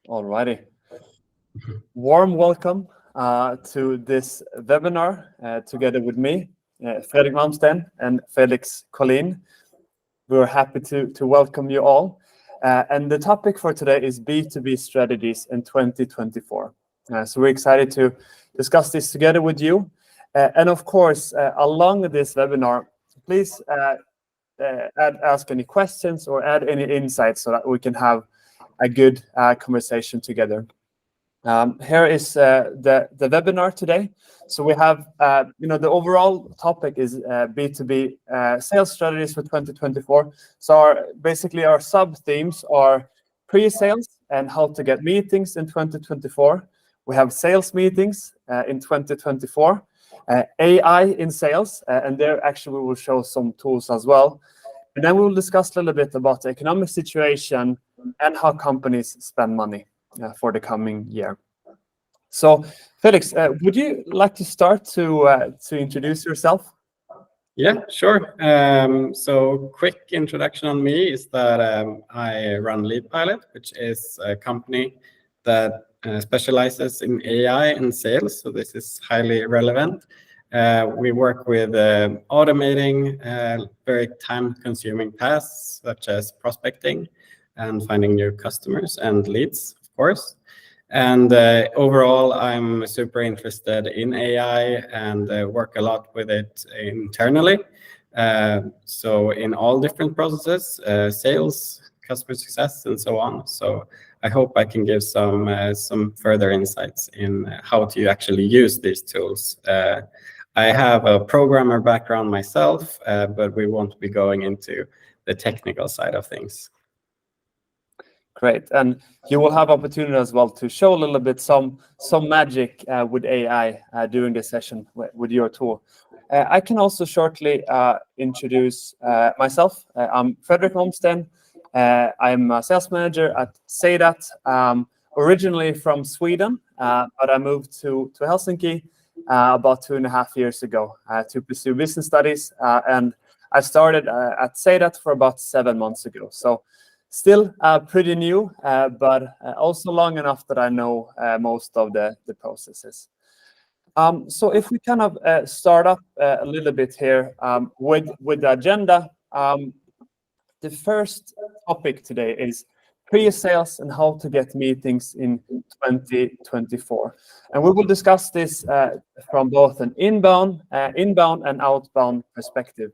Alrighty. Warm welcome to this webinar together with me, Fredrik Malmsten and Felix, Kollin. We're happy to welcome you all. And the topic for today is B2B Strategies in 2024. So we're excited to discuss this together with you. And of course, along this webinar, please ask any questions or add any insights so that we can have a good conversation together. Here is the webinar today. So we have, the overall topic is B2B sales strategies for 2024. So basically our sub-themes are pre-sales and how to get meetings in 2024. We have sales meetings in 2024, AI in sales, and there actually we will show some tools as well. And then we will discuss a little bit about the economic situation and how companies spend money for the coming year. So, Felix, would you like to start to introduce yourself? Yeah, sure. So, quick introduction on me is that I run LeadPilot, which is a company that specializes in AI and sales. So this is highly relevant. We work with automating very time-consuming tasks such as prospecting and finding new customers and leads, of course. And overall, I'm super interested in AI and work a lot with it internally. So in all different processes, sales, customer success, and so on. So I hope I can give some further insights in how to actually use these tools. I have a programmer background myself, but we won't be going into the technical side of things. Great, and you will have opportunity as well to show a little bit some magic with AI during the session with your tool. I can also shortly introduce myself. I'm Fredrik Malmsten. I'm a sales manager at Seidat, originally from Sweden, but I moved to Helsinki about 2.5 years ago to pursue business studies, and I started at Seidat for about 7 months ago. So still pretty new, but also long enough that I know most of the processes. So if we kind of start up a little bit here with the agenda, the first topic today is pre-sales and how to get meetings in 2024. And we will discuss this from both an inbound and outbound perspective.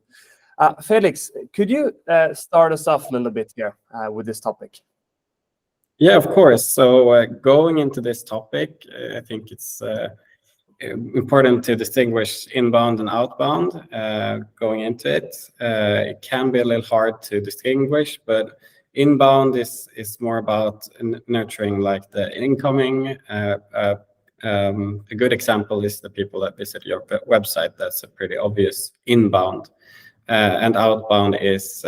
Felix, could you start us off a little bit here with this topic? Yeah, of course. So going into this topic, I think it's important to distinguish inbound and outbound going into it. It can be a little hard to distinguish, but inbound is more about nurturing like the incoming. A good example is the people that visit your website. That's a pretty obvious inbound. And outbound is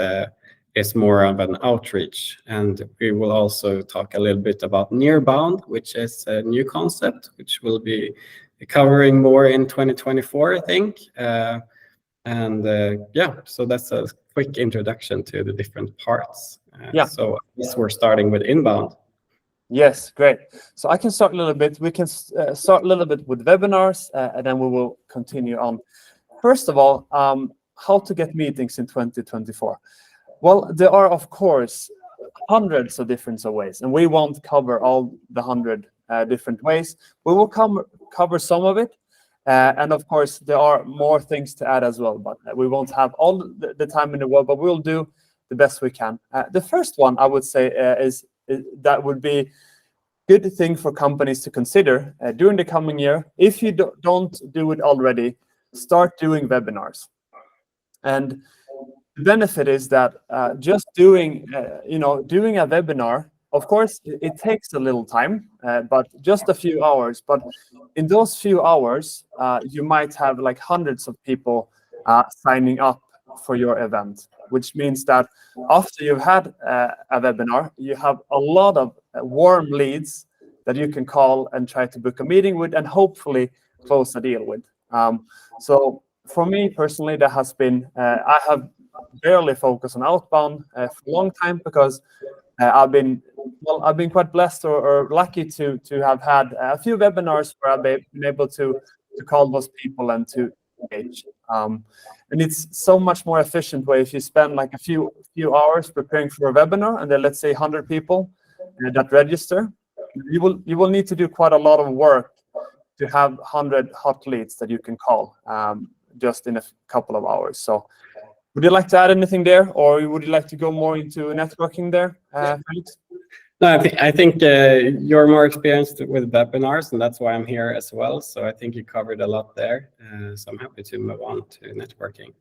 more of an outreach. And we will also talk a little bit about nearbound, which is a new concept, which will be covering more in 2024, I think. So that's a quick introduction to the different parts. So I guess we're starting with inbound. Yes, great. So I can start a little bit. We can start a little bit with webinars, and then we will continue on. First of all, how to get meetings in 2024? Well, there are, of course, hundreds of different ways, and we won't cover all the 100 different ways. We will cover some of it, and of course, there are more things to add as well, but we won't have all the time in the world, but we'll do the best we can. The first one, I would say, is that would be good thing for companies to consider during the coming year. If you don't do it already, start doing webinars. And the benefit is that just doing a webinar, of course, it takes a little time, but just a few hours. But in those few hours, you might have like hundreds of people signing up for your event, which means that after you've had a webinar, you have a lot of warm leads that you can call and try to book a meeting with and hopefully close a deal with. So for me personally, that has been, I have barely focused on outbound for a long time because I've been quite blessed or lucky to have had a few webinars where I've been able to call those people and to engage. And it's so much more efficient way if you spend like a few hours preparing for a webinar, and then let's say 100 people that register. You will need to do quite a lot of work to have 100 hot leads that you can call just in a couple of hours. So would you like to add anything there, or would you like to go more into networking there, Felix? No, I think you're more experienced with webinars, and that's why I'm here as well. So I think you covered a lot there. So I'm happy to move on to networking.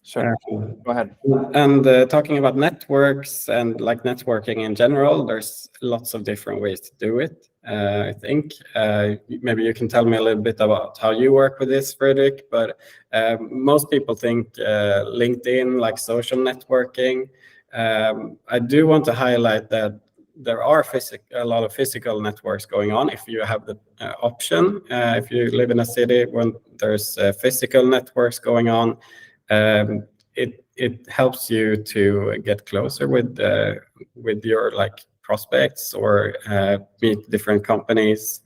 Sure. Go ahead. And talking about networks and like networking in general, there's lots of different ways to do it. I think maybe you can tell me a little bit about how you work with this, Fredrik. But most people think LinkedIn, like social networking. I do want to highlight that there are a lot of physical networks going on if you have the option. If you live in a city when there's physical networks going on, it helps you to get closer with your like prospects or meet different companies.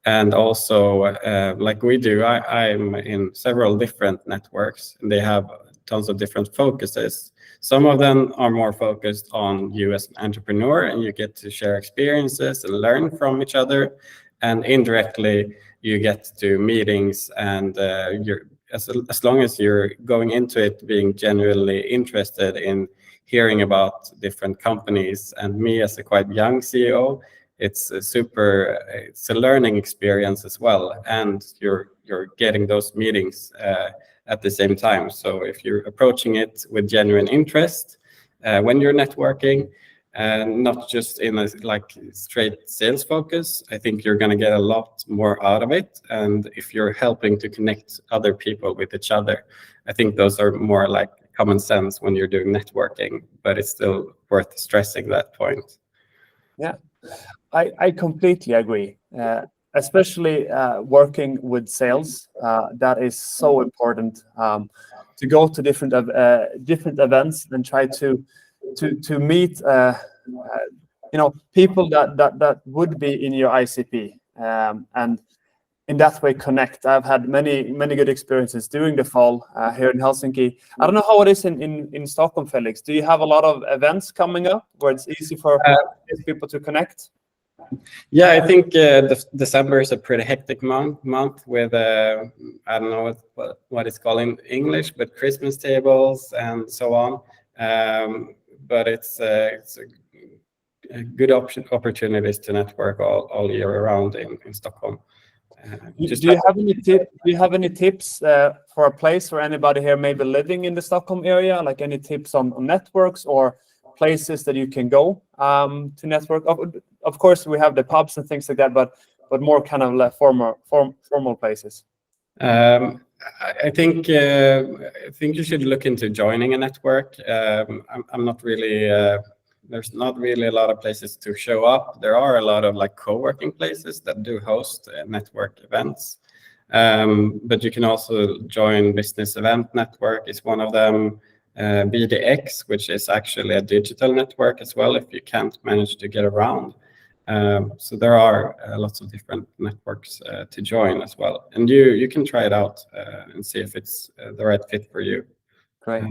And also, like we do, I'm in several different networks, and they have tons of different focuses. Some of them are more focused on you as an entrepreneur, and you get to share experiences and learn from each other. And indirectly, you get to meetings, and as long as you're going into it being genuinely interested in hearing about different companies. And me as a quite young CEO, it's a learning experience as well, and you're getting those meetings at the same time. So if you're approaching it with genuine interest when you're networking, and not just in a like straight sales focus, I think you're going to get a lot more out of it. And if you're helping to connect other people with each other, I think those are more like common sense when you're doing networking, but it's still worth stressing that point. Yeah, I completely agree. Especially working with sales, that is so important to go to different events and try to meet people that would be in your ICP, and in that way connect. I've had many good experiences during the fall here in Helsinki. I don't know how it is in Stockholm, Felix. Do you have a lot of events coming up where it's easy for people to connect? Yeah, I think December is a pretty hectic month with I don't know what it's called in English, but Christmas tables and so on. But it's a good opportunities to network all year around in Stockholm. Do you have any tips for a place for anybody here maybe living in the Stockholm area? Like any tips on networks or places that you can go to network? Of course, we have the pubs and things like that, but more kind of formal places. I think you should look into joining a network. I'm not really. There's not really a lot of places to show up. There are a lot of like co-working places that do host network events, but you can also join Business Event Network is one of them. BDX, which is actually a digital network as well, if you can't manage to get around. So there are lots of different networks to join as well, and you can try it out and see if it's the right fit for you. Great.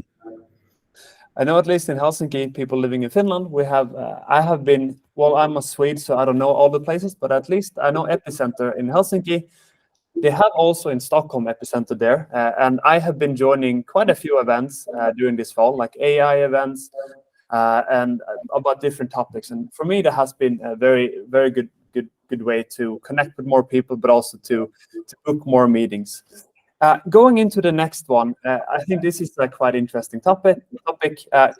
I know at least in Helsinki, people living in Finland, we have. I'm a Swede, so I don't know all the places, but at least I know Epicenter in Helsinki. They have also in Stockholm Epicenter there, and I have been joining quite a few events during this fall, like AI events, and about different topics. And for me, that has been a very, very good way to connect with more people, but also to book more meetings. Going into the next one, I think this is a quite interesting topic.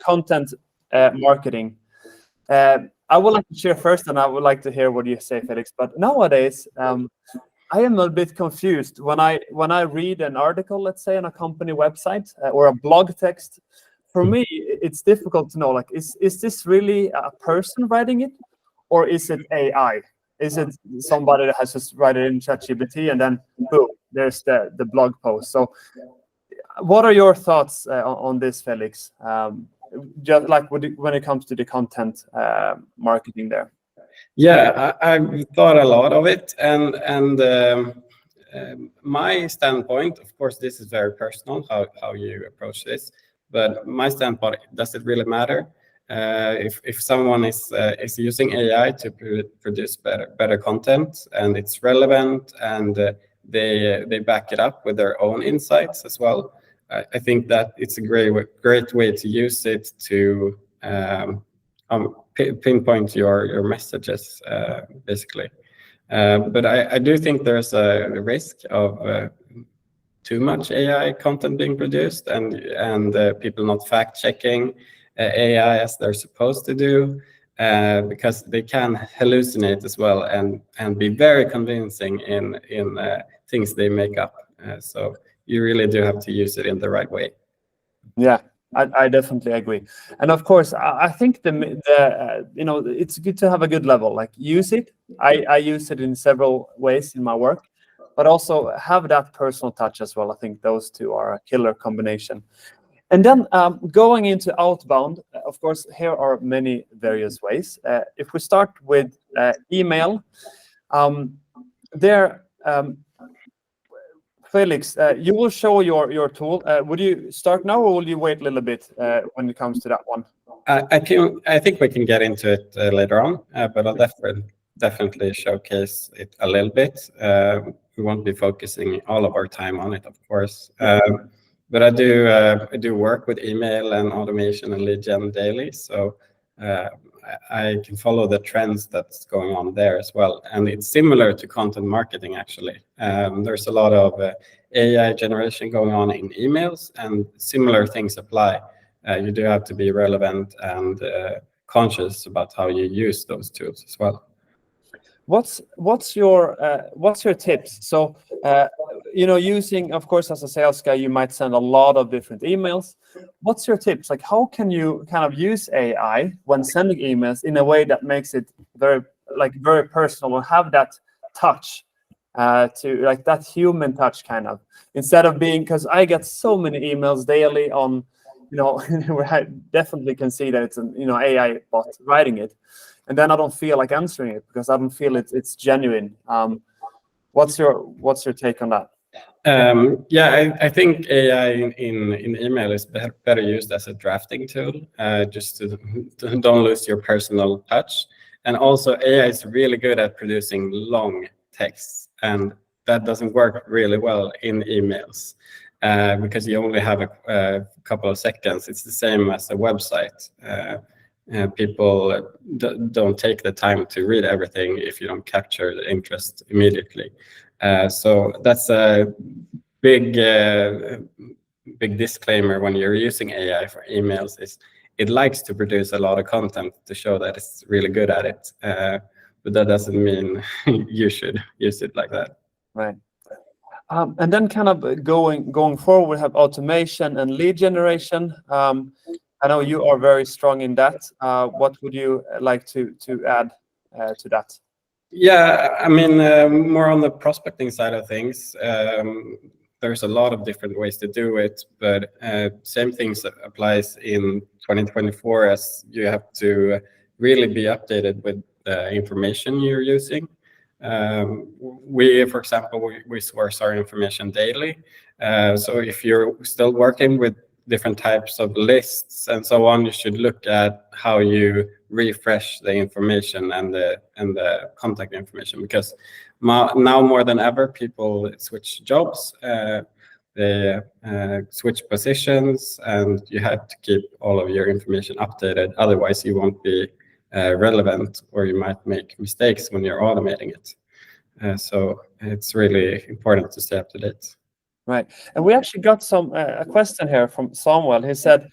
Content marketing. I would like to share first, and I would like to hear what you say, Felix. But nowadays, I am a bit confused when I read an article, let's say, on a company website or a blog text. For me, it's difficult to know, like, is this really a person writing it, or is it AI? Is it somebody that has just write it in ChatGPT and then boom, there's the blog post? So, what are your thoughts on this, Felix? just like when it comes to the content marketing there? Yeah, I've thought a lot of it, and my standpoint, of course, this is very personal how you approach this, but my standpoint, does it really matter? If someone is using AI to produce better content, and it's relevant, and they back it up with their own insights as well, I think that it's a great way to use it to pinpoint your messages, basically. But I do think there's a risk of too much AI content being produced, and people not fact checking AI as they're supposed to do, because they can hallucinate as well and be very convincing in things they make up. So you really do have to use it in the right way. Yeah, I definitely agree. And of course, I think it's good to have a good level, like use it. I use it in several ways in my work, but also have that personal touch as well. I think those two are a killer combination. And then going into outbound, of course, here are many various ways. If we start with email, Felix, you will show your tool. Would you start now, or will you wait a little bit when it comes to that one? I think we can get into it later on, but I'll definitely showcase it a little bit. We won't be focusing all of our time on it, of course. But I do work with email and automation and lead gen daily, so I can follow the trends that's going on there as well. And it's similar to content marketing, actually. There's a lot of AI generation going on in emails, and similar things apply. You do have to be relevant and conscious about how you use those tools as well. What's your tips? So using, of course, as a sales guy, you might send a lot of different emails. What's your tips? Like, how can you kind of use AI when sending emails in a way that makes it very personal and have that touch, to like that human touch, kind of, instead of being, because I get so many emails daily on, where I definitely can see that it's an AI bot writing it. And then I don't feel like answering it because I don't feel it's genuine. What's your take on that? I think AI in email is better used as a drafting tool, just to don't lose your personal touch. And also, AI is really good at producing long texts, and that doesn't work really well in emails, because you only have a couple of seconds. It's the same as a website. People don't take the time to read everything if you don't capture the interest immediately. So that's a big disclaimer when you're using AI for emails, is it likes to produce a lot of content to show that it's really good at it. But that doesn't mean you should use it like that. Right. And then kind of going forward, we have automation and lead generation. I know you are very strong in that. What would you like to add to that? Yeah, I mean, more on the prospecting side of things, there's a lot of different ways to do it, but same things applies in 2024, as you have to really be updated with the information you're using. For example, we source our information daily. So if you're still working with different types of lists and so on, you should look at how you refresh the information and the contact information, because now more than ever, people switch jobs, they switch positions, and you have to keep all of your information updated. Otherwise, you won't be relevant, or you might make mistakes when you're automating it. So it's really important to stay up to date. Right. And we actually got a question here from Samuel. He said,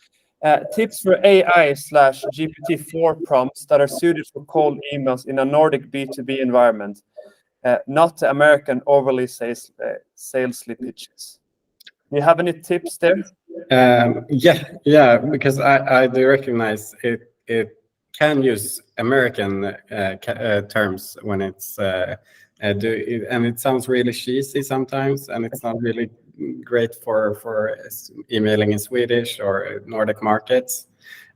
tips for AI/GPT-4 prompts that are suited for cold emails in a Nordic B2B environment, not the American overly salesy pitches. Do you have any tips there? Yeah, because I do recognize it can use American terms when it's and it sounds really cheesy sometimes, and it's not really great for emailing in Swedish or Nordic markets.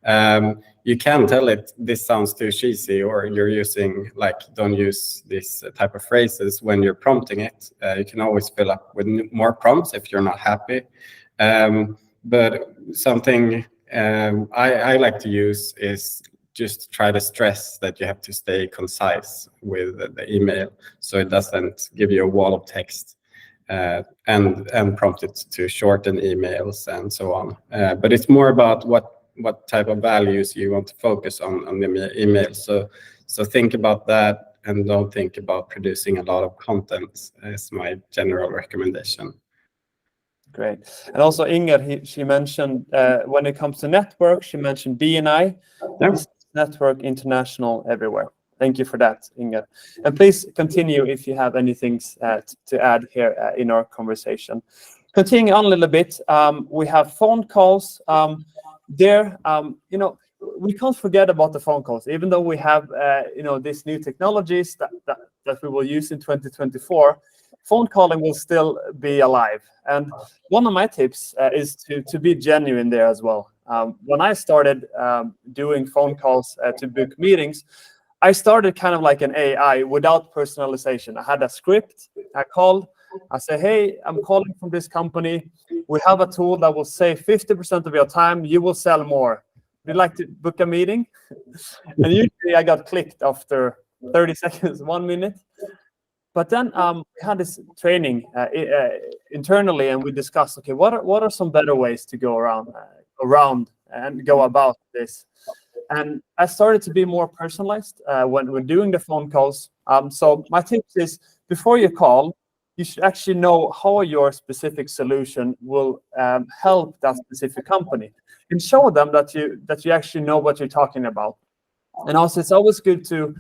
You can tell it, this sounds too cheesy, or you're using, like, don't use this type of phrases when you're prompting it. You can always fill up with more prompts if you're not happy. But something I like to use is just try to stress that you have to stay concise with the email, so it doesn't give you a wall of text, and prompt it to shorten emails and so on. But it's more about what type of values you want to focus on the email. So think about that, and don't think about producing a lot of content, is my general recommendation. Great. And also Inger, she mentioned when it comes to network, she mentioned BNI, Network International Everywhere. Thank you for that, Inger. And please continue if you have anything to add here in our conversation. Continuing on a little bit, we have phone calls. We can't forget about the phone calls, even though we have these new technologies that we will use in 2024. Phone calling will still be alive. And one of my tips is to be genuine there as well. When I started doing phone calls to book meetings, I started kind of like an AI without personalization. I had a script. I called. I say, hey, I'm calling from this company. We have a tool that will save 50% of your time. You will sell more. Would you like to book a meeting? And usually I got clicked after 30 seconds, 1 minute. But then we had this training internally, and we discussed, okay, what are some better ways to go around and go about this? And I started to be more personalized when we're doing the phone calls. So my tips is, before you call, you should actually know how your specific solution will help that specific company, and show them that you actually know what you're talking about. And also, it's always good to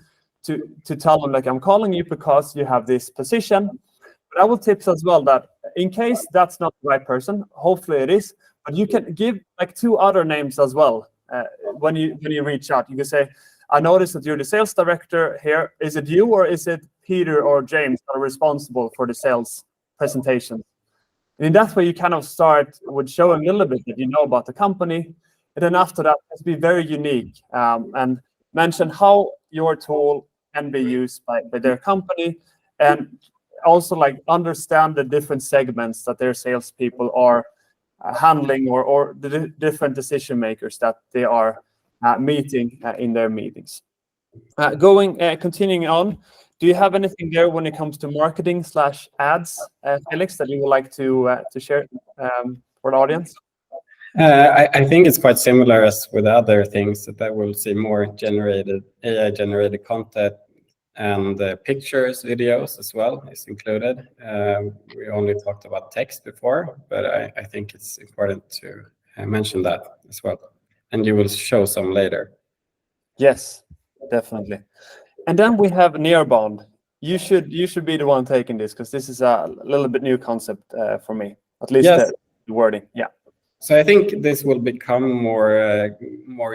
tell them, like, I'm calling you because you have this position. But I will tips as well that in case that's not the right person, hopefully it is, but you can give like 2 other names as well. When you reach out, you can say, I noticed that you're the sales director here. Is it you, or is it Peter or James that are responsible for the sales presentation? And in that way, you kind of start with showing a little bit that you know about the company. And then after that, just be very unique and mention how your tool can be used by their company, and also like understand the different segments that their salespeople are handling, or the different decision makers that they are meeting in their meetings. Continuing on, do you have anything there when it comes to marketing / ads, Felix, that you would like to share for the audience? I think it's quite similar as with other things, that we'll see more AI-generated content, and pictures, videos as well is included. We only talked about text before, but I think it's important to mention that as well. And you will show some later. Yes, definitely. And then we have nearbound. You should be the one taking this, because this is a little bit new concept for me, at least. Yes. The wording. Yeah. So I think this will become more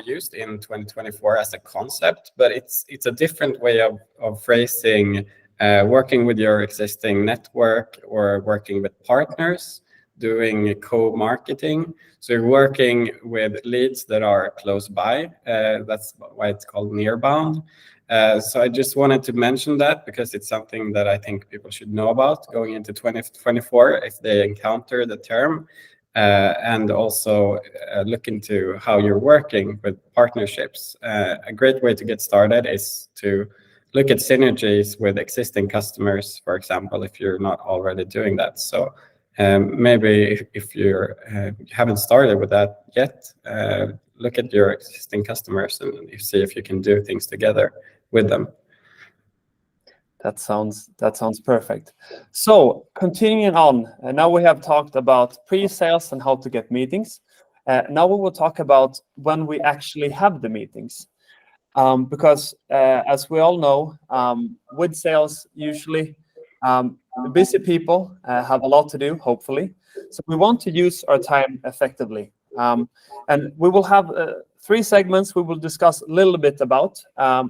used in 2024 as a concept, but it's a different way of phrasing working with your existing network, or working with partners, doing co-marketing. So you're working with leads that are close by. That's why it's called nearbound. So I just wanted to mention that, because it's something that I think people should know about going into 2024 if they encounter the term. And also look into how you're working with partnerships. A great way to get started is to look at synergies with existing customers, for example, if you're not already doing that. So maybe if you haven't started with that yet, look at your existing customers and see if you can do things together with them. That sounds perfect. So continuing on, now we have talked about pre-sales and how to get meetings. Now we will talk about when we actually have the meetings, because as we all know, with sales usually busy people have a lot to do, hopefully. So we want to use our time effectively, and we will have 3 segments we will discuss a little bit about.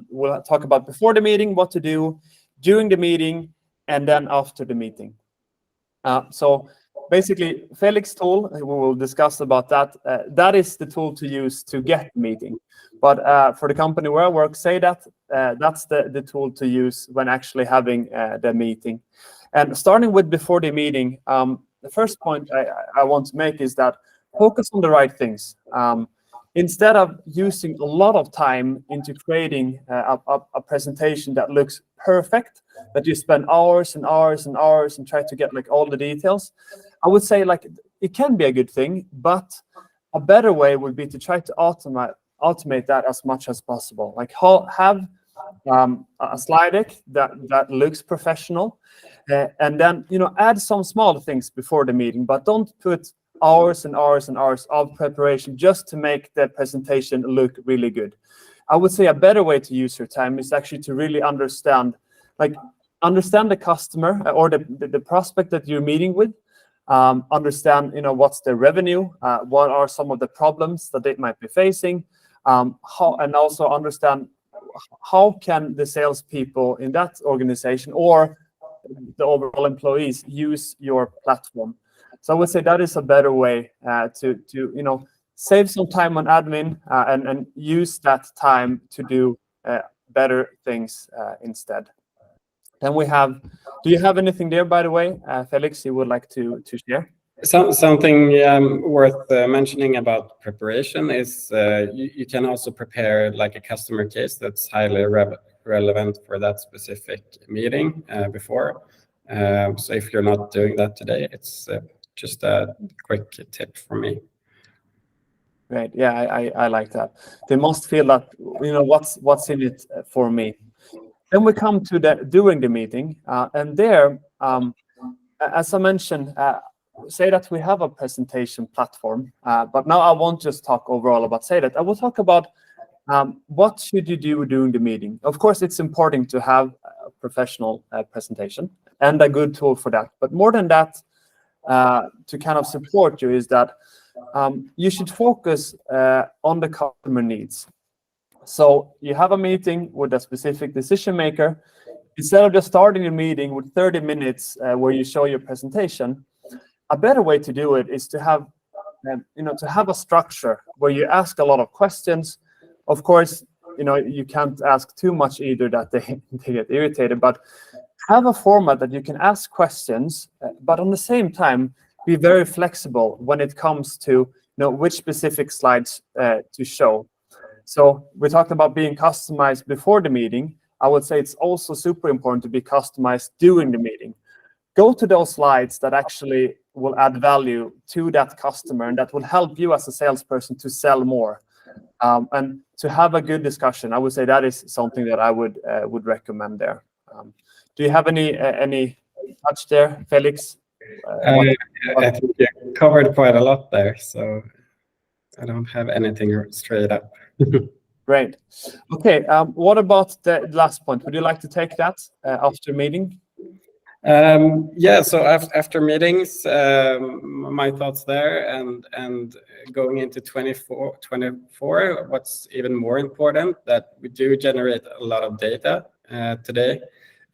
We'll talk about before the meeting, what to do, during the meeting, and then after the meeting. So basically, Felix tool, we will discuss about that. That is the tool to use to get meeting. But for the company where I work, Seidat, that's the tool to use when actually having the meeting. And starting with before the meeting, the first point I want to make is that focus on the right things. Instead of using a lot of time into creating a presentation that looks perfect, that you spend hours and hours and hours and try to get like all the details, I would say like it can be a good thing, but a better way would be to try to automate that as much as possible. Like have a slide deck that looks professional, and then add some small things before the meeting, but don't put hours and hours and hours of preparation just to make the presentation look really good. I would say a better way to use your time is actually to really understand the customer or the prospect that you're meeting with. Understand what's their revenue, what are some of the problems that they might be facing, and also understand how can the salespeople in that organization or the overall employees use your platform. So I would say that is a better way to save some time on admin and use that time to do better things instead. Then we have, do you have anything there, by the way, Felix, you would like to share? Something worth mentioning about preparation is you can also prepare like a customer case that's highly relevant for that specific meeting before. So if you're not doing that today, it's just a quick tip from me. Right. Yeah, I like that. They must feel that what's in it for me. Then we come to during the meeting, and there, as I mentioned, say that we have a presentation platform, but now I won't just talk overall about Seidat. I will talk about what should you do during the meeting. Of course, it's important to have a professional presentation and a good tool for that. But more than that, to kind of support you is that you should focus on the customer needs. So you have a meeting with a specific decision maker. Instead of just starting a meeting with 30 minutes where you show your presentation, a better way to do it is to have a structure where you ask a lot of questions. Of course, you can't ask too much either that they get irritated, but have a format that you can ask questions, but on the same time, be very flexible when it comes to which specific slides to show. So we talked about being customized before the meeting. I would say it's also super important to be customized during the meeting. Go to those slides that actually will add value to that customer and that will help you as a salesperson to sell more. And to have a good discussion, I would say that is something that I would recommend there. Do you have any touch there, Felix? I think you covered quite a lot there, so I don't have anything straight up. Great. Okay. What about the last point? Would you like to take that after meeting? Yeah. So after meetings, my thoughts there, and going into 24, what's even more important that we do generate a lot of data today.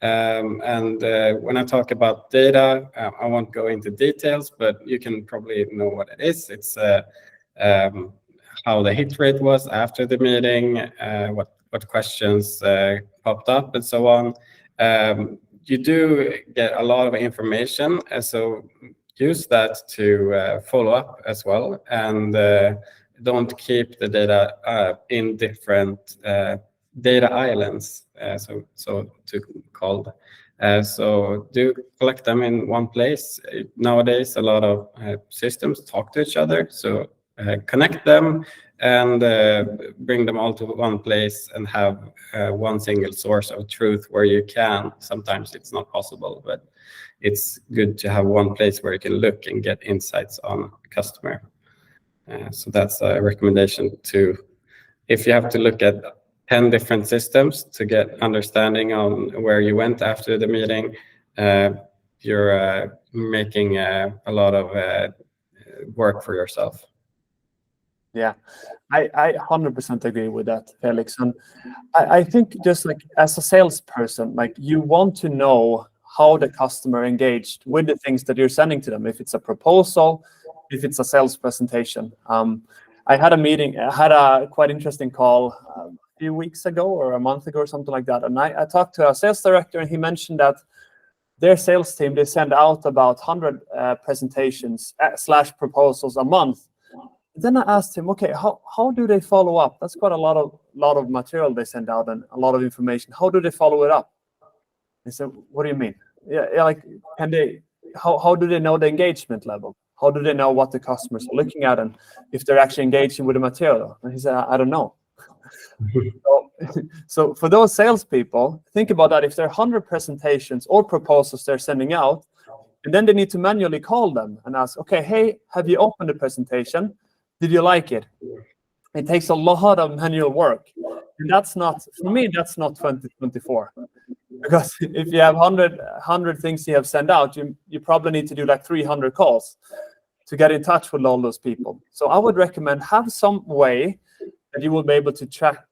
And when I talk about data, I won't go into details, but you can probably know what it is. It's how the hit rate was after the meeting, what questions popped up, and so on. You do get a lot of information, so use that to follow up as well, and don't keep the data in different data islands, so called. So do collect them in one place. Nowadays, a lot of systems talk to each other, so connect them and bring them all to one place and have one single source of truth where you can. Sometimes it's not possible, but it's good to have one place where you can look and get insights on a customer. So that's a recommendation too. If you have to look at 10 different systems to get understanding on where you went after the meeting, you're making a lot of work for yourself. Yeah, I 100% agree with that, Felix. And I think just like as a salesperson, like you want to know how the customer engaged with the things that you're sending to them. If it's a proposal, if it's a sales presentation. I had a quite interesting call a few weeks ago or a month ago or something like that. And I talked to a sales director, and he mentioned that their sales team, they send out about 100 presentations / proposals a month. Then I asked him, okay, how do they follow up? That's quite a lot of material they send out and a lot of information. How do they follow it up? He said, what do you mean? Yeah, like, how do they know the engagement level? How do they know what the customers are looking at and if they're actually engaging with the material? And he said, I don't know. So for those salespeople, think about that. If there are 100 presentations or proposals they're sending out, and then they need to manually call them and ask, okay, hey, have you opened the presentation? Did you like it? It takes a lot of manual work. And that's not, for me, that's not 2024. Because if you have 100 things you have sent out, you probably need to do like 300 calls to get in touch with all those people. So I would recommend have some way that you will be able to track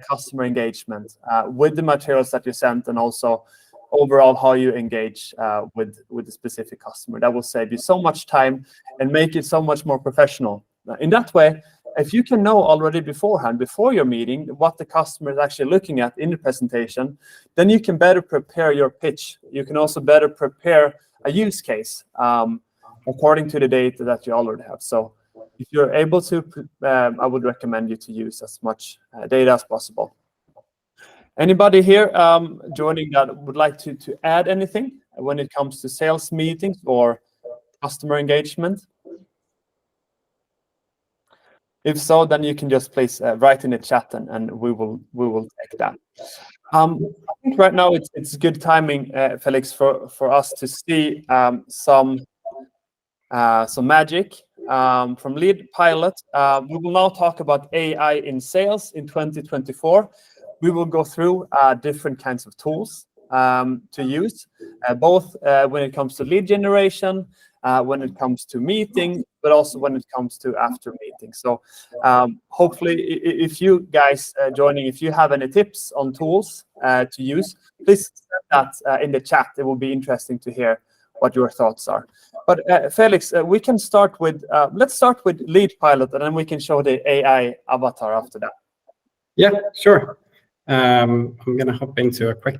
customer engagement with the materials that you sent, and also overall how you engage with the specific customer. That will save you so much time and make it so much more professional. In that way, if you can know already beforehand, before your meeting, what the customer is actually looking at in the presentation, then you can better prepare your pitch. You can also better prepare a use case according to the data that you already have. So if you're able to, I would recommend you to use as much data as possible. Anybody here joining that would like to add anything when it comes to sales meetings or customer engagement? If so, then you can just please write in the chat, and we will take that. I think right now it's good timing, Felix, for us to see some magic from LeadPilot. We will now talk about AI in sales in 2024. We will go through different kinds of tools to use, both when it comes to lead generation, when it comes to meeting, but also when it comes to after meeting. So hopefully, if you guys joining, if you have any tips on tools to use, please send that in the chat. It will be interesting to hear what your thoughts are. But Felix, we can start with, let's start with LeadPilot, and then we can show the AI avatar after that. Yeah, sure. I'm going to hop into a quick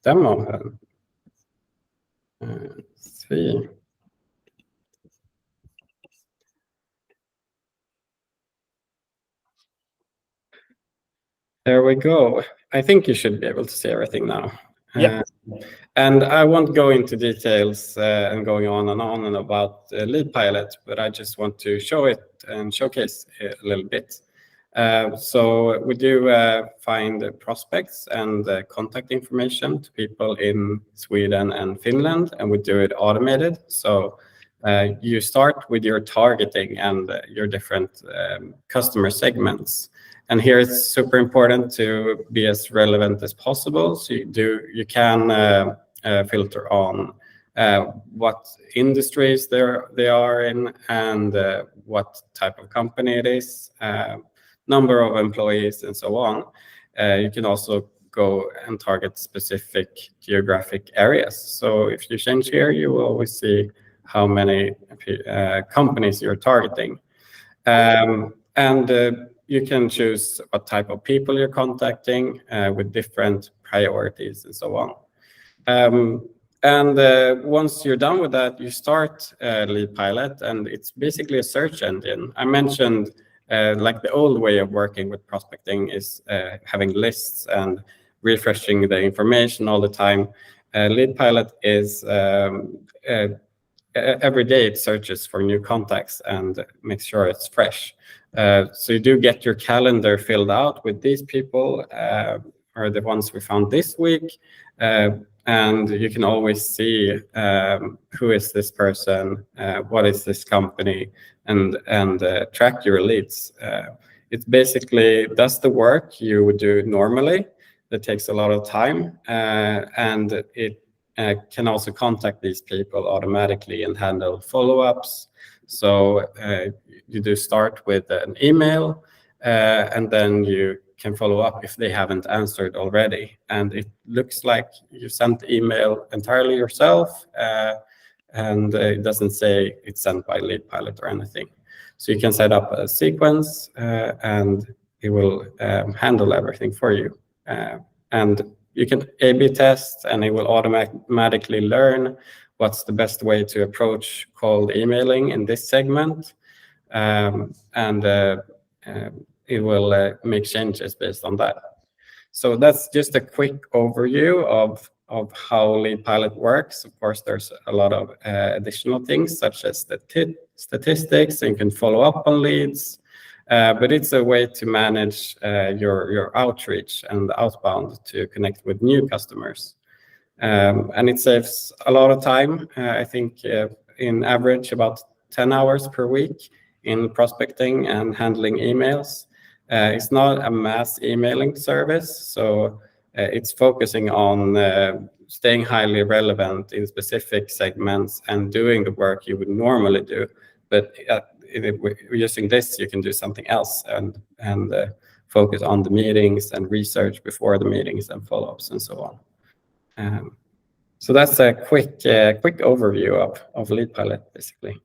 demo. Let's see. There we go. I think you should be able to see everything now. Yeah. And I won't go into details and going on and about LeadPilot, but I just want to show it and showcase it a little bit. So we do find prospects and contact information to people in Sweden and Finland, and we do it automated. So you start with your targeting and your different customer segments. And here it's super important to be as relevant as possible. So you can filter on what industries they are in, and what type of company it is, number of employees, and so on. You can also go and target specific geographic areas. So if you change here, you will always see how many companies you're targeting. You can choose what type of people you're contacting with different priorities and so on. Once you're done with that, you start LeadPilot, and it's basically a search engine. I mentioned like the old way of working with prospecting is having lists and refreshing the information all the time. LeadPilot is every day it searches for new contacts and makes sure it's fresh. So you do get your calendar filled out with these people, are the ones we found this week. And you can always see who is this person, what is this company, and track your leads. It basically does the work you would do normally. That takes a lot of time, and it can also contact these people automatically and handle follow-ups. So you do start with an email, and then you can follow up if they haven't answered already. And it looks like you sent the email entirely yourself, and it doesn't say it's sent by LeadPilot or anything. So you can set up a sequence, and it will handle everything for you. And you can A/B test, and it will automatically learn what's the best way to approach cold emailing in this segment. And it will make changes based on that. So that's just a quick overview of how LeadPilot works. Of course, there's a lot of additional things, such as the statistics, and you can follow up on leads. But it's a way to manage your outreach and outbound to connect with new customers. And it saves a lot of time. I think in average about 10 hours per week in prospecting and handling emails. It's not a mass emailing service, so it's focusing on staying highly relevant in specific segments and doing the work you would normally do. But using this, you can do something else and focus on the meetings and research before the meetings and follow-ups and so on. So that's a quick overview of LeadPilot, basically.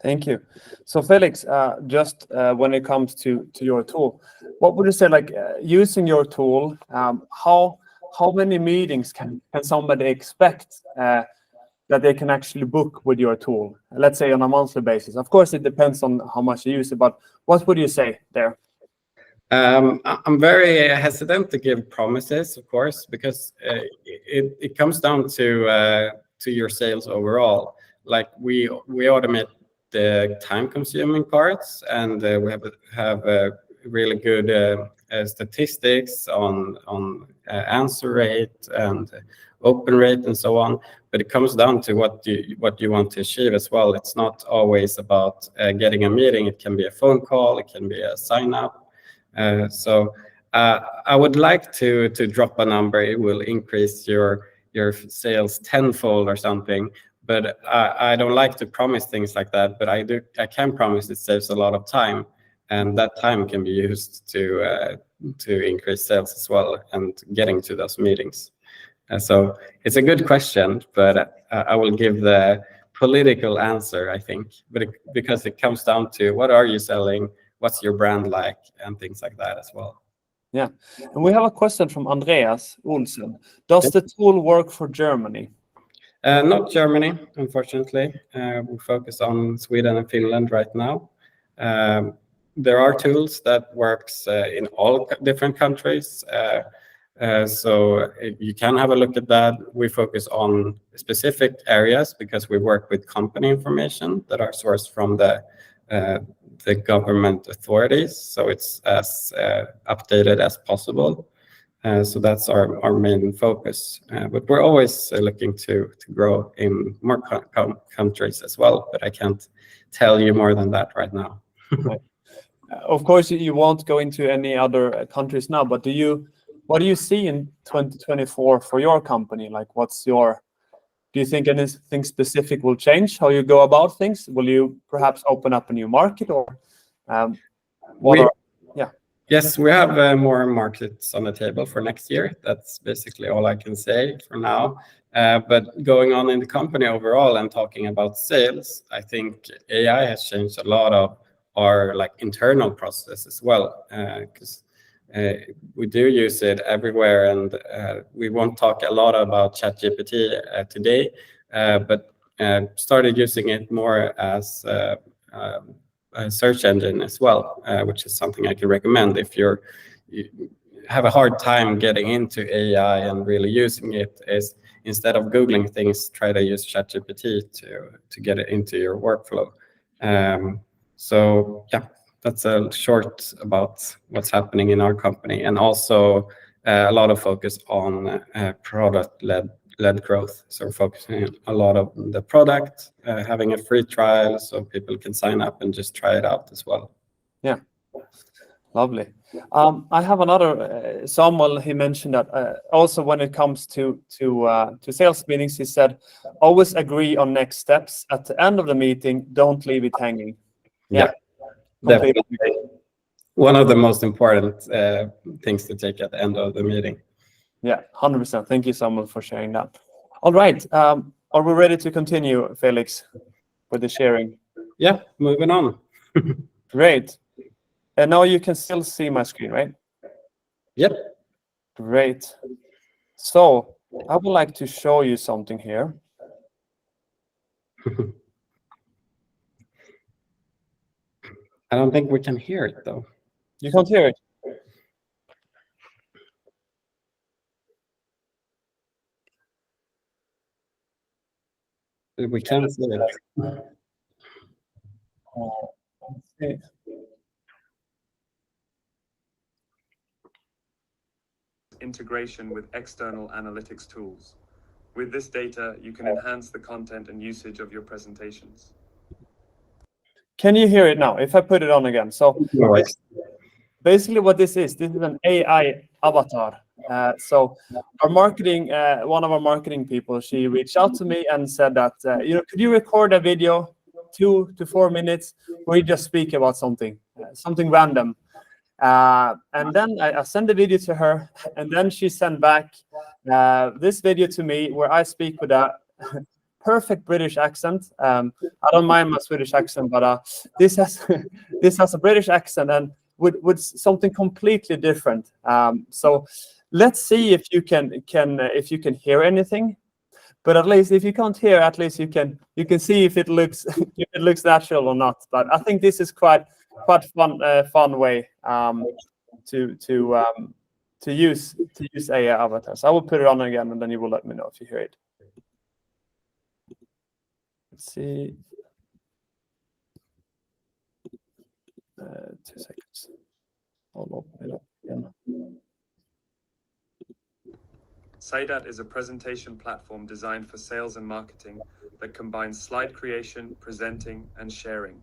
Thank you. So Felix, just when it comes to your tool, what would you say, like using your tool, how many meetings can somebody expect that they can actually book with your tool? Let's say on a monthly basis. Of course, it depends on how much you use it, but what would you say there? I'm very hesitant to give promises, of course, because it comes down to your sales overall. Like we automate the time-consuming parts, and we have really good statistics on answer rate and open rate and so on. But it comes down to what you want to achieve as well. It's not always about getting a meeting. It can be a phone call. It can be a sign-up. So I would like to drop a number. It will increase your sales tenfold or something. But I don't like to promise things like that. But I can promise it saves a lot of time, and that time can be used to increase sales as well and getting to those meetings. So it's a good question, but I will give the political answer, I think, because it comes down to what are you selling, what's your brand like, and things like that as well. Yeah, and we have a question from Andreas Olsen. Does the tool work for Germany? Not Germany, unfortunately. We focus on Sweden and Finland right now. There are tools that works in all different countries. So you can have a look at that. We focus on specific areas because we work with company information that are sourced from the government authorities. So it's as updated as possible. So that's our main focus. But we're always looking to grow in more countries as well. But I can't tell you more than that right now. Right. Of course, you won't go into any other countries now. But what do you see in 2024 for your company? Like, do you think anything specific will change how you go about things? Will you perhaps open up a new market, or Yes, we have more markets on the table for next year. That's basically all I can say for now. But going on in the company overall and talking about sales, I think AI has changed a lot of our internal process as well, because we do use it everywhere, and we won't talk a lot about ChatGPT today, but started using it more as a search engine as well, which is something I can recommend if you have a hard time getting into AI and really using it. Is instead of Googling things, try to use ChatGPT to get it into your workflow. So yeah, that's a short about what's happening in our company, and also a lot of focus on product-led growth. So we're focusing a lot on the product, having a free trial so people can sign up and just try it out as well. Yeah, lovely. I have another. Samuel, he mentioned that also when it comes to sales meetings, he said, always agree on next steps at the end of the meeting. Don't leave it hanging. Yeah. Definitely. one of the most important things to take at the end of the meeting. Yeah, 100%. Thank you so much for sharing that. All right. Are we ready to continue, Felix, with the sharing? Yeah, moving on. Great. And now you can still see my screen, right? Yep. Great. So I would like to show you something here. I don't think we can hear it, though. You can't hear it? We can't see it. Let's see. Integration with external analytics tools. With this data, you can enhance the content and usage of your presentations. Can you hear it now? If I put it on again. So basically what this is an AI avatar. So our marketing, one of our marketing people, she reached out to me and said that, could you record a video, 2 to 4 minutes, where you just speak about something random. And then I sent the video to her, and then she sent back this video to me where I speak with a perfect British accent. I don't mind my Swedish accent, but this has a British accent and with something completely different. So let's see if you can hear anything. But at least if you can't hear, at least you can see if it looks natural or not. But I think this is quite fun way to use AI avatars. I will put it on again, and then you will let me know if you hear it. Let's see. 2 seconds. I'll open it up again. Seidat is a presentation platform designed for sales and marketing that combines slide creation, presenting, and sharing.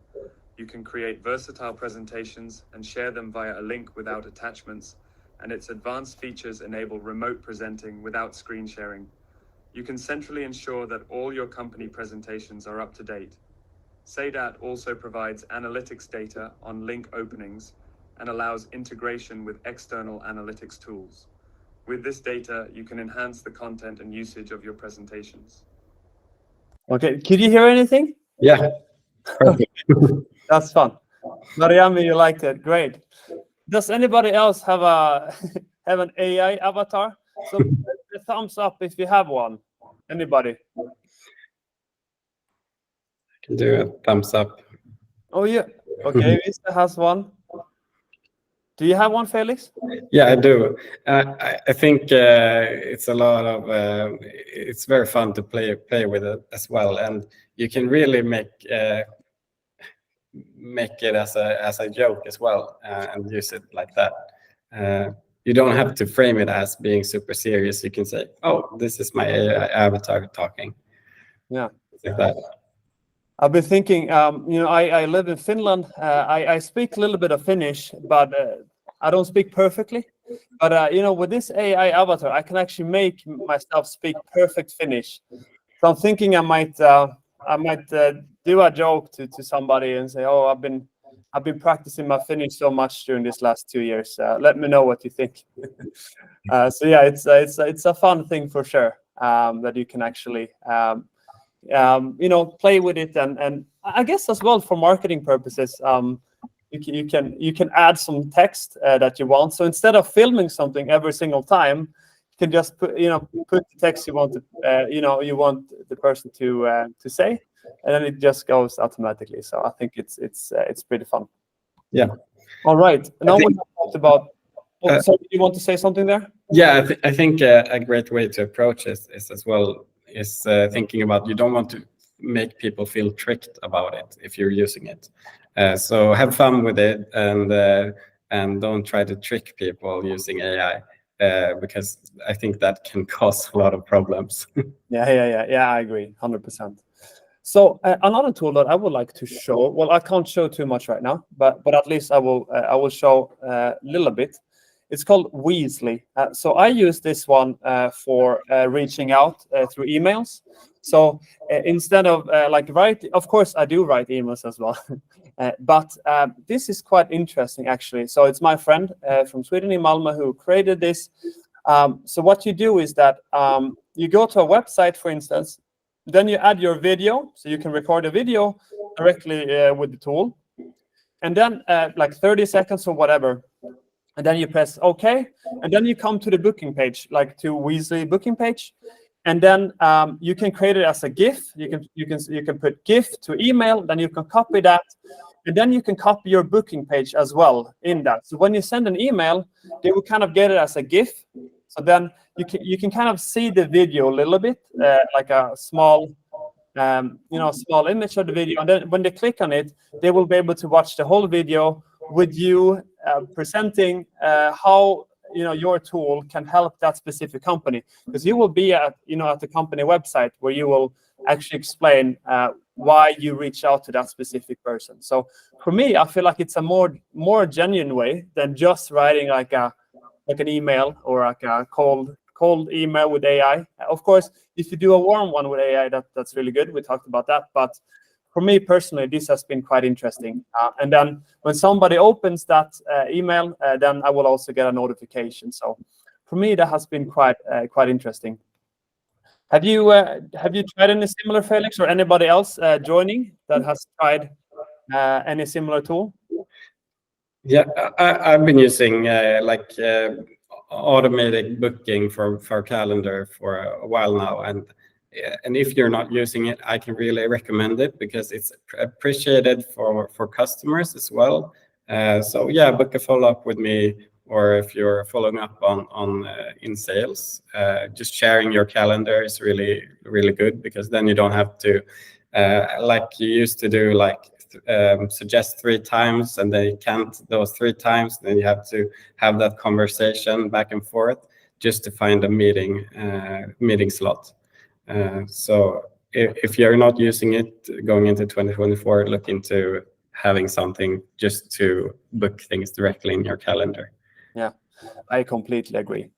You can create versatile presentations and share them via a link without attachments, and its advanced features enable remote presenting without screen sharing. You can centrally ensure that all your company presentations are up to date. Seidat also provides analytics data on link openings and allows integration with external analytics tools. With this data, you can enhance the content and usage of your presentations. Okay, could you hear anything? Yeah. Perfect. That's fun. Mariami, you liked it. Great. Does anybody else have an AI avatar? So a thumbs up if you have one. Anybody? Can do a thumbs up. Oh yeah. Okay, Vista has one. Do you have one, Felix? Yeah, I do. I think it's a lot of. It's very fun to play with it as well, and you can really make it as a joke as well, and use it like that. You don't have to frame it as being super serious. You can say, "Oh, this is my avatar talking." Yeah, like that. I've been thinking. I live in Finland. I speak a little bit of Finnish, but I don't speak perfectly. But with this AI avatar, I can actually make myself speak perfect Finnish. So I'm thinking I might do a joke to somebody and say, "Oh, I've been practicing my Finnish so much during this last 2 years. Let me know what you think." So yeah, it's a fun thing for sure, that you can actually play with it, and I guess as well for marketing purposes. You can add some text that you want. So instead of filming something every single time, you can just put the text you want you want the person to say, and then it just goes automatically. So I think it's pretty fun. Yeah. All right. Now we have talked about. So you want to say something there? Yeah, I think a great way to approach this is as well thinking about, you don't want to make people feel tricked about it if you're using it. So have fun with it, and don't try to trick people using AI, because I think that can cause a lot of problems. Yeah. I agree, 100%. So another tool that I would like to show. Well, I can't show too much right now, but at least I will show a little bit. It's called Weasley. So I use this one for reaching out through emails. So instead of of course I do write emails as well, but this is quite interesting actually. So it's my friend from Sweden in Malmö who created this. So what you do is that you go to a website, for instance, then you add your video, so you can record a video directly with the tool, and then like 30 seconds or whatever, and then you press OK, and then you come to the booking page, like to Weasley booking page, and then you can create it as a GIF. You can put GIF to email, then you can copy that, and then you can copy your booking page as well in that. So when you send an email, they will kind of get it as a GIF. So then you can kind of see the video a little bit, like a small small image of the video, and then when they click on it, they will be able to watch the whole video with you presenting how your tool can help that specific company, because you will be at the company website where you will actually explain why you reach out to that specific person. So for me, I feel like it's a more genuine way than just writing like an email or like a cold email with AI. Of course, if you do a warm one with AI, that's really good. We talked about that. But for me personally, this has been quite interesting. And then when somebody opens that email, then I will also get a notification. So for me, that has been quite interesting. Have you tried any similar, Felix, or anybody else joining that has tried any similar tool? Yeah, I've been using automated booking for calendar for a while now, and if you're not using it, I can really recommend it because it's appreciated for customers as well. So yeah, book a follow-up with me, or if you're following up on in sales, just sharing your calendar is really good, because then you don't have to like you used to do, like suggest 3 times and they count those 3 times, then you have to have that conversation back and forth just to find a meeting slot. So if you're not using it going into 2024, look into having something just to book things directly in your calendar. Yeah, I completely agree.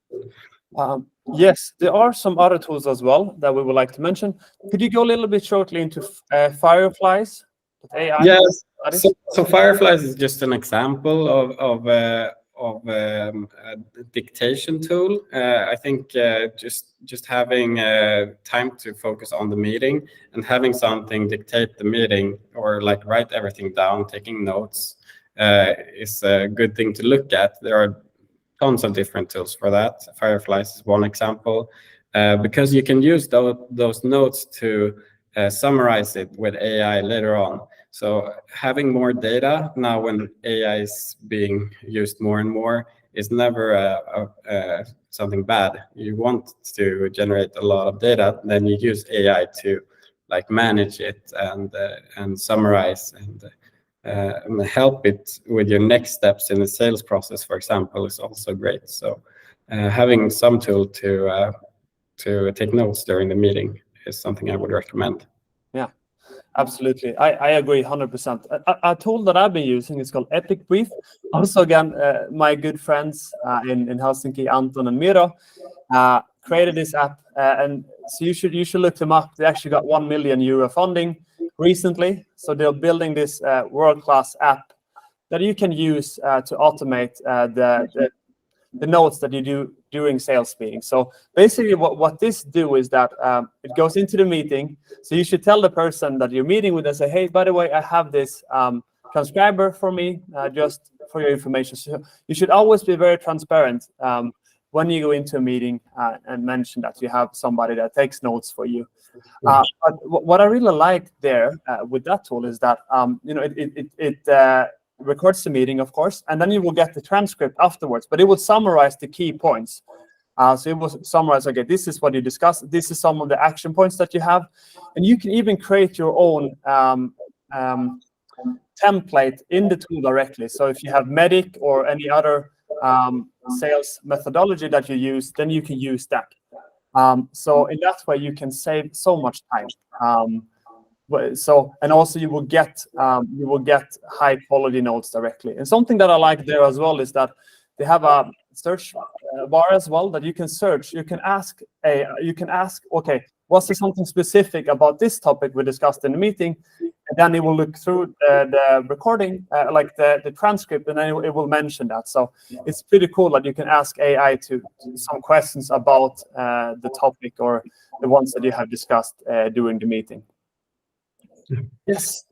Yes, there are some other tools as well that we would like to mention. Could you go a little bit shortly into Fireflies? AI? Yes. So Fireflies is just an example of a dictation tool. I think just having time to focus on the meeting and having something dictate the meeting, or like write everything down, taking notes, is a good thing to look at. There are tons of different tools for that. Fireflies is one example, because you can use those notes to summarize it with AI later on. So having more data now, when AI is being used more and more, is never something bad. You want to generate a lot of data, then you use AI to like manage it and summarize and help it with your next steps in the sales process, for example, is also great. So having some tool to take notes during the meeting is something I would recommend. Yeah, absolutely. I agree 100%. A tool that I've been using is called Epic Brief. Also, again, my good friends in Helsinki, Anton and Miro, created this app, and so you should look them up. They actually got €1 million funding recently, so they're building this world-class app that you can use to automate the notes that you do during sales meetings. So basically what this do is that it goes into the meeting. So you should tell the person that you're meeting with and say, hey, by the way, I have this transcriber for me, just for your information. So you should always be very transparent when you go into a meeting and mention that you have somebody that takes notes for you. But what I really like there with that tool is that it records the meeting, of course, and then you will get the transcript afterwards, but it will summarize the key points. So it will summarize, okay, this is what you discussed, this is some of the action points that you have, and you can even create your own template in the tool directly. So if you have Medic or any other sales methodology that you use, then you can use that. So in that way, you can save so much time. And also you will get high quality notes directly. And something that I like there as well is that they have search bar as well that you can search. You can ask, okay, was there something specific about this topic we discussed in the meeting? And then it will look through the recording, like the transcript, and then it will mention that. So it's pretty cool that you can ask AI to some questions about the topic or the ones that you have discussed during the meeting. Yes.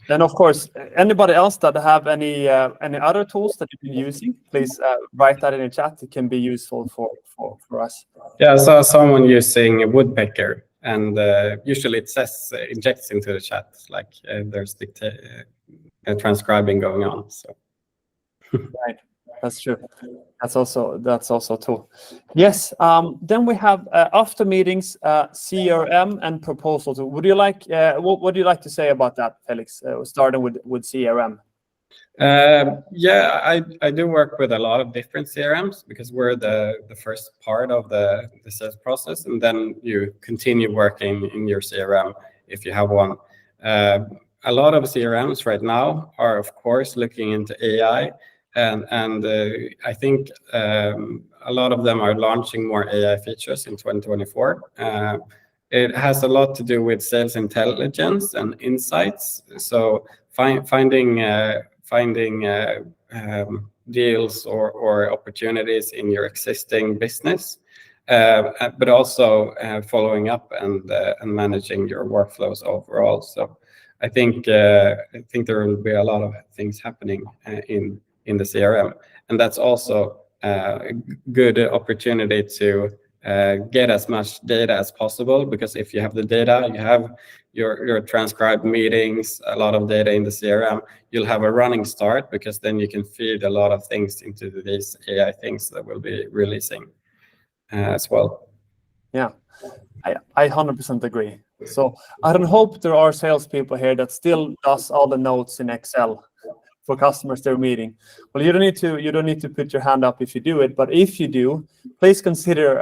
Then, of course, anybody else that have any other tools that you've been using, please write that in the chat. It can be useful for us. Yeah, I saw someone using a woodpecker, and usually it says injects into the chat like there's transcribing going on. So. Right, that's true. That's also true. Yes. Then we have after meetings, CRM and proposal tool. Would you like? What do you like to say about that, Felix? Starting with CRM. Yeah, I do work with a lot of different CRMs because we're the first part of the sales process, and then you continue working in your CRM if you have one. A lot of CRMs right now are, of course, looking into AI. And I think a lot of them are launching more AI features in 2024. It has a lot to do with sales intelligence and insights. So finding deals or opportunities in your existing business, but also following up and managing your workflows overall. So I think there will be a lot of things happening in the CRM, and that's also a good opportunity to get as much data as possible, because if you have the data, you have your transcribed meetings, a lot of data in the CRM, you'll have a running start, because then you can feed a lot of things into these AI things that we'll be releasing as well. Yeah, I 100% agree. So I don't hope there are salespeople here that still does all the notes in Excel for customers they're meeting. Well, you don't need to put your hand up if you do it, but if you do, please consider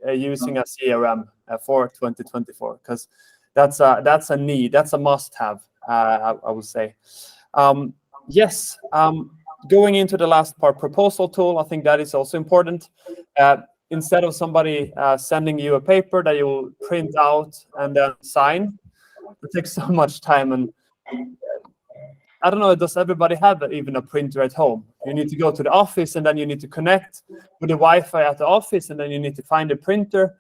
using a CRM for 2024, because that's a need, that's a must-have, I would say. Yes, going into the last part, proposal tool, I think that is also important. Instead of somebody sending you a paper that you will print out and then sign, it takes so much time. And I don't know, does everybody have even a printer at home? You need to go to the office, and then you need to connect with the Wi-Fi at the office, and then you need to find a printer.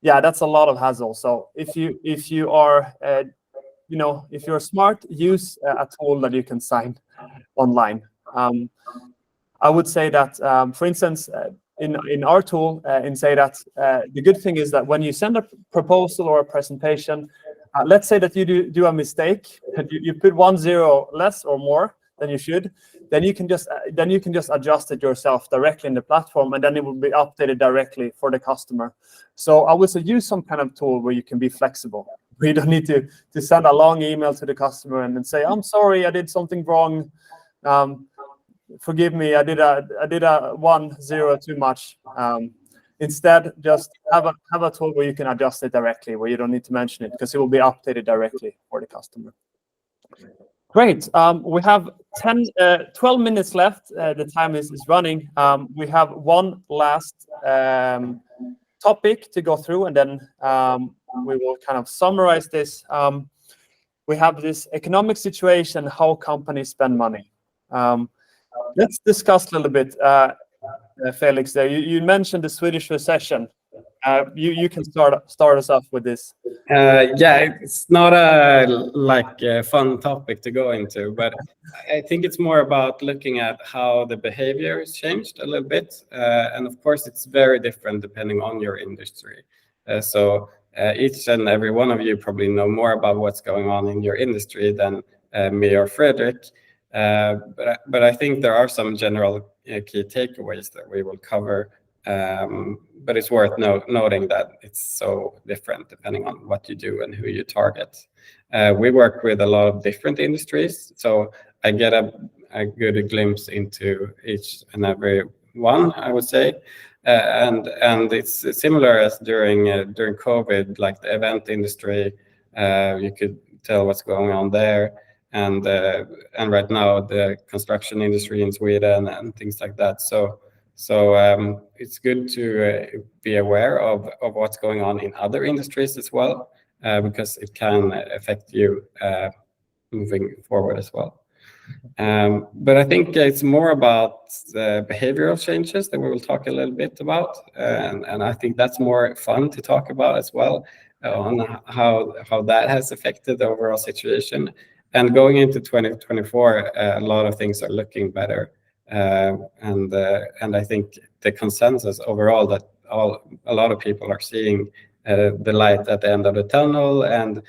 Yeah, that's a lot of hassle. So if you are if you're smart, use a tool that you can sign online. I would say that, for instance, in our tool in Seidat, the good thing is that when you send a proposal or a presentation, let's say that you do a mistake, that you put 1 0 less or more than you should, then you can just adjust it yourself directly in the platform, and then it will be updated directly for the customer. So I would say use some kind of tool where you can be flexible. You don't need to send a long email to the customer and then say, "I'm sorry, I did something wrong. Forgive me, I did a 1 0 too much." Instead, just have a tool where you can adjust it directly, where you don't need to mention it, because it will be updated directly for the customer. Great. We have 12 minutes left. The time is running. We have one last topic to go through, and then we will kind of summarize this. We have this economic situation, how companies spend money. Let's discuss a little bit. Felix, there you mentioned the Swedish recession. You can start us off with this. Yeah, it's not a fun topic to go into, but I think it's more about looking at how the behavior has changed a little bit, and of course it's very different depending on your industry. So each and every one of you probably know more about what's going on in your industry than me or Fredrik. But I think there are some general key takeaways that we will cover. But it's worth noting that it's so different depending on what you do and who you target. We work with a lot of different industries, so I get a good glimpse into each and every one, I would say. And it's similar as during COVID, like the event industry, you could tell what's going on there. And right now the construction industry in Sweden and things like that. So So it's good to be aware of what's going on in other industries as well, because it can affect you moving forward as well. But I think it's more about the behavioral changes that we will talk a little bit about, and I think that's more fun to talk about as well, on how that has affected the overall situation. And going into 2024, a lot of things are looking better, and I think the consensus overall that a lot of people are seeing the light at the end of the tunnel, and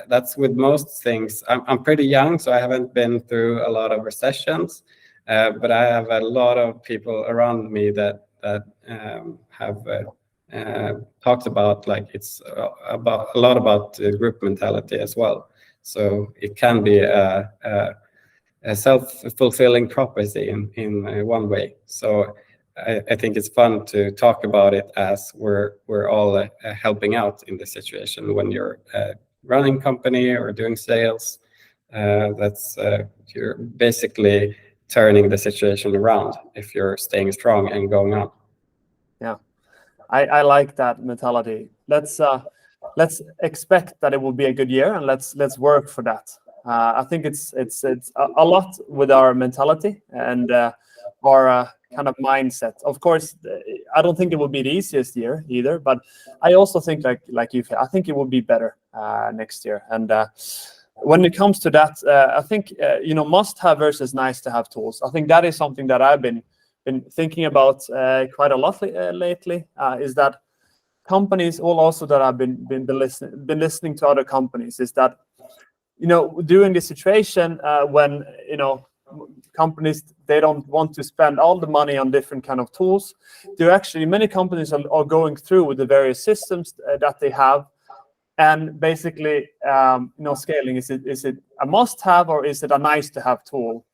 that's with most things. I'm pretty young, so I haven't been through a lot of recessions, but I have a lot of people around me that have talked about, like, it's about a lot about group mentality as well. So it can be a self-fulfilling prophecy in one way. So I think it's fun to talk about it as we're all helping out in this situation. When you're running company or doing sales, that's you're basically turning the situation around if you're staying strong and going on. Yeah, I like that mentality. Let's expect that it will be a good year, and let's work for that. I think it's a lot with our mentality and our kind of mindset. Of course, I don't think it will be the easiest year either, but I also think like you, I think it will be better next year. And when it comes to that, I think must-have versus nice-to-have tools. I think that is something that I've been thinking about quite a lot lately. Is that companies, all also that I've been listening to other companies, is that during this situation when companies, they don't want to spend all the money on different kind of tools. There actually many companies are going through with the various systems that they have, and basically scaling. Is it a must-have or is it a nice-to-have tool?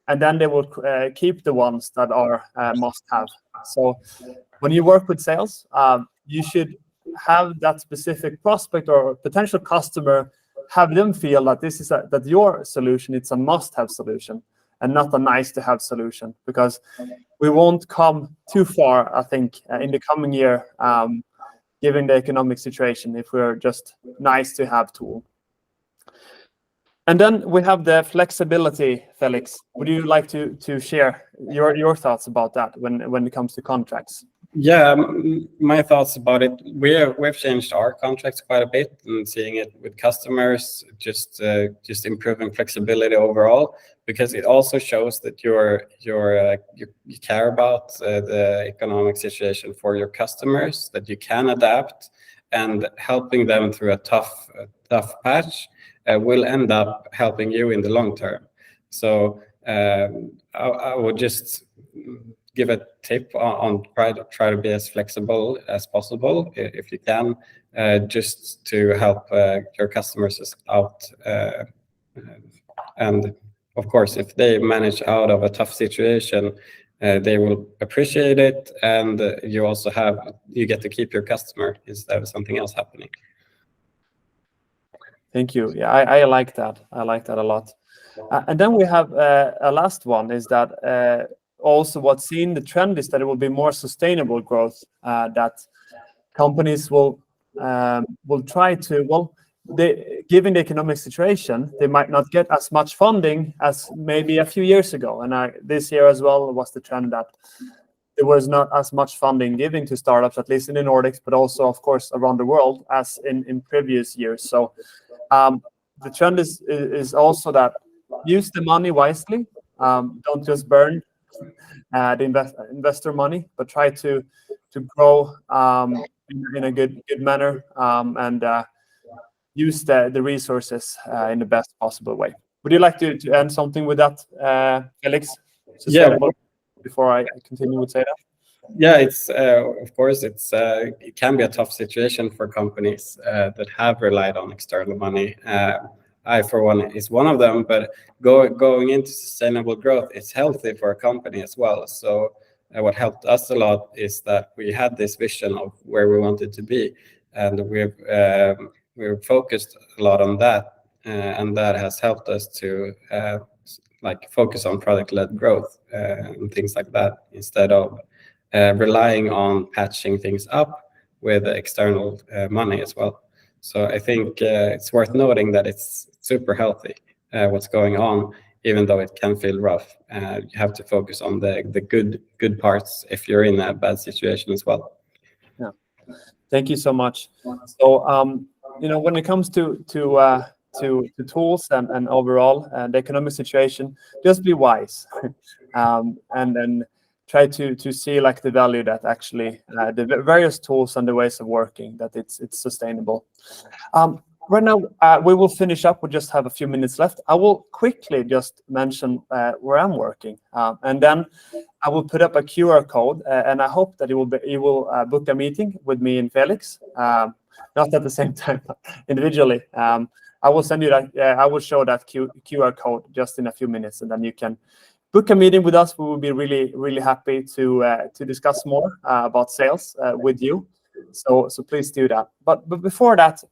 And then they will keep the ones that are must-have. So when you work with sales, you should have that specific prospect or potential customer, have them feel that that your solution, it's a must-have solution and not a nice-to-have solution, because we won't come too far, I think, in the coming year, given the economic situation, if we're just nice-to-have tool. And then we have the flexibility. Felix, would you like to share your thoughts about that when it comes to contracts? Yeah, my thoughts about it. We've changed our contracts quite a bit, and seeing it with customers, just improving flexibility overall, because it also shows that you care about the economic situation for your customers, that you can adapt, and helping them through a tough patch will end up helping you in the long term. So I would just give a tip on try to be as flexible as possible if you can, just to help your customers out. And of course, if they manage out of a tough situation, they will appreciate it, and you get to keep your customer instead of something else happening. Thank you. Yeah, I like that. I like that a lot. And then we have a last one, is that also what's seen, the trend is that it will be more sustainable growth, that companies will try to, given the economic situation, they might not get as much funding as maybe a few years ago. And this year as well was the trend that there was not as much funding given to startups, at least in the Nordics, but also, of course, around the world as in previous years. So the trend is also that use the money wisely. Don't just burn the investor money, but try to grow in a good manner, and use the resources in the best possible way. Would you like to end something with that, Felix? Yeah. Before I continue with Seidat? Yeah, it's of course it can be a tough situation for companies that have relied on external money. I, for one, is one of them, but going into sustainable growth, it's healthy for a company as well. So what helped us a lot is that we had this vision of where we wanted to be, and we're focused a lot on that, and that has helped us to like focus on product-led growth and things like that, instead of relying on patching things up with external money as well. So I think it's worth noting that it's super healthy what's going on, even though it can feel rough. You have to focus on the good parts if you're in a bad situation as well. Yeah, thank you so much. So when it comes to tools and overall the economic situation, just be wise, and then try to see like the value that actually the various tools and the ways of working, that it's sustainable. Right now, we will finish up. We just have a few minutes left. I will quickly just mention where I'm working, and then I will put up a QR code, and I hope that you will book a meeting with me and Felix, not at the same time, but individually. I will send you that. I will show that QR code just in a few minutes, and then you can book a meeting with us. We will be really happy to discuss more about sales with you. So please do that. But before that,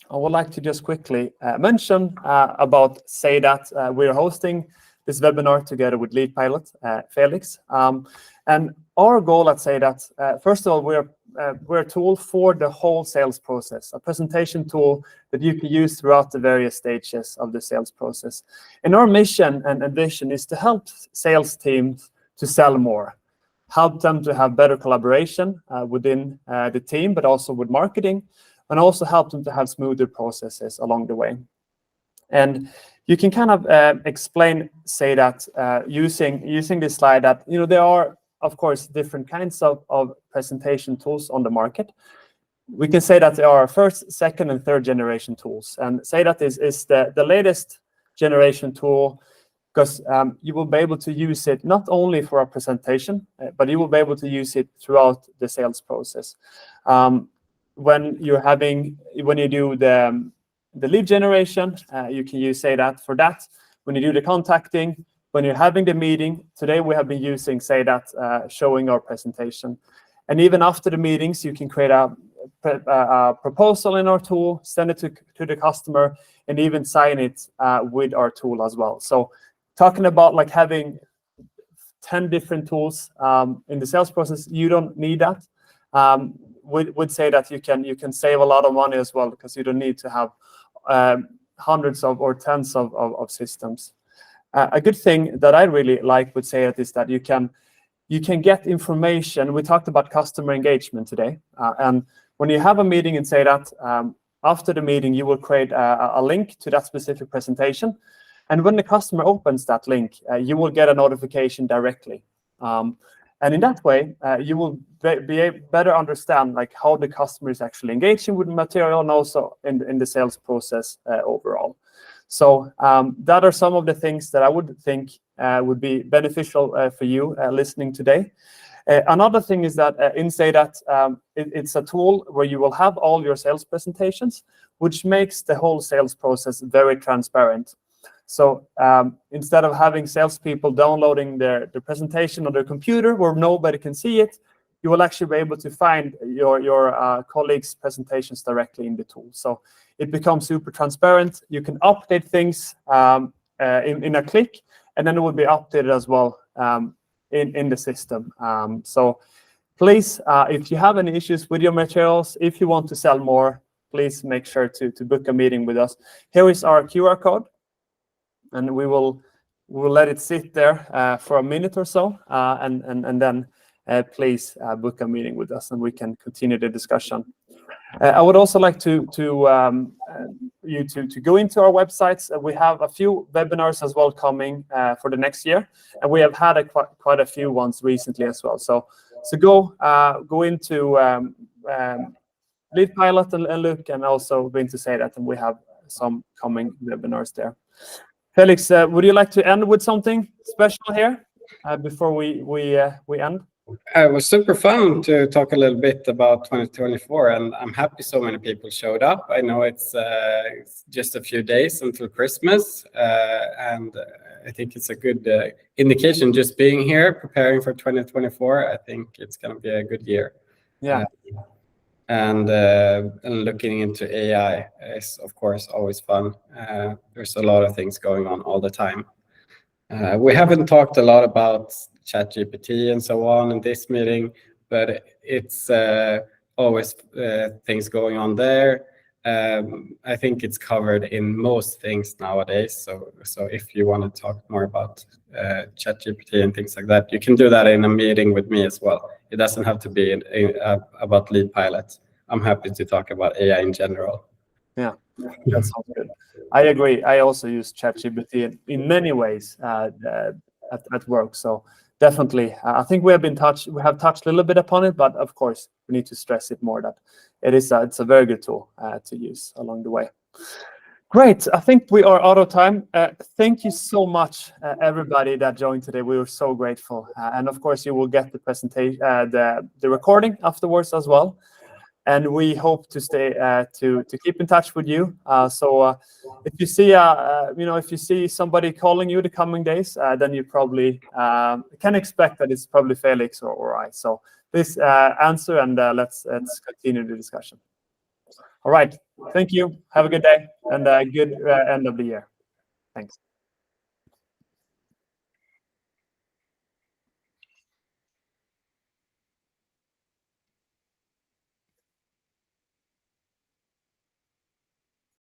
I would like to just quickly mention about Seidat. We're hosting this webinar together with LeadPilot, Felix. And our goal at Seidat, first of all, we're a tool for the whole sales process, a presentation tool that you can use throughout the various stages of the sales process. And our mission and vision is to help sales teams to sell more, help them to have better collaboration within the team, but also with marketing, and also help them to have smoother processes along the way. And you can kind of explain, Seidat, using this slide that, there are, of course, different kinds of presentation tools on the market. We can say that there are first, second, and third generation tools. And Seidat is the latest generation tool, because you will be able to use it not only for a presentation, but you will be able to use it throughout the sales process. When you do the lead generation, you can use Seidat for that. When you do the contacting, when you're having the meeting, today we have been using Seidat, showing our presentation. And even after the meetings, you can create a proposal in our tool, send it to the customer, and even sign it with our tool as well. So talking about like having 10 different tools in the sales process, you don't need that. Would say that you can save a lot of money as well, because you don't need to have hundreds of or tens of systems. A good thing that I really like with Seidat is that you can get information. We talked about customer engagement today, and when you have a meeting in Seidat, after the meeting you will create a link to that specific presentation, and when the customer opens that link, you will get a notification directly. And in that way, you will better understand like how the customer is actually engaging with the material, and also in the sales process overall. So that are some of the things that I would think would be beneficial for you listening today. Another thing is that in Seidat, it's a tool where you will have all your sales presentations, which makes the whole sales process very transparent. So instead of having salespeople downloading the presentation on their computer where nobody can see it, you will actually be able to find your colleagues' presentations directly in the tool. So it becomes super transparent. You can update things in a click, and then it will be updated as well in the system. So please, if you have any issues with your materials, if you want to sell more, please make sure to book a meeting with us. Here is our QR code. And we will let it sit there for a minute or so, and then please book a meeting with us, and we can continue the discussion. I would also like to go into our websites. We have a few webinars as well coming for the next year, and we have had quite a few ones recently as well. So go into LeadPilot and look, and also going to Seidat, and we have some coming webinars there. Felix, would you like to end with something special here before we end? It was super fun to talk a little bit about 2024, and I'm happy so many people showed up. I know it's just a few days until Christmas, and I think it's a good indication just being here, preparing for 2024. I think it's going to be a good year. Yeah. And looking into AI is, of course, always fun. There's a lot of things going on all the time. We haven't talked a lot about ChatGPT and so on in this meeting, but it's always things going on there. I think it's covered in most things nowadays. So if you want to talk more about ChatGPT and things like that, you can do that in a meeting with me as well. It doesn't have to be about LeadPilot. I'm happy to talk about AI in general. Yeah, that sounds good. I agree. I also use ChatGPT in many ways at work. So definitely, I think we have touched a little bit upon it, but of course we need to stress it more that it's a very good tool to use along the way. Great. I think we are out of time. Thank you so much, everybody that joined today. We were so grateful, and of course you will get the presentation, the recording afterwards as well. And we hope to stay to keep in touch with you. So if you see if you see somebody calling you the coming days, then you probably can expect that it's probably Felix or I. So please answer, and let's continue the discussion. All right. Thank you. Have a good day and a good end of the year. Thanks.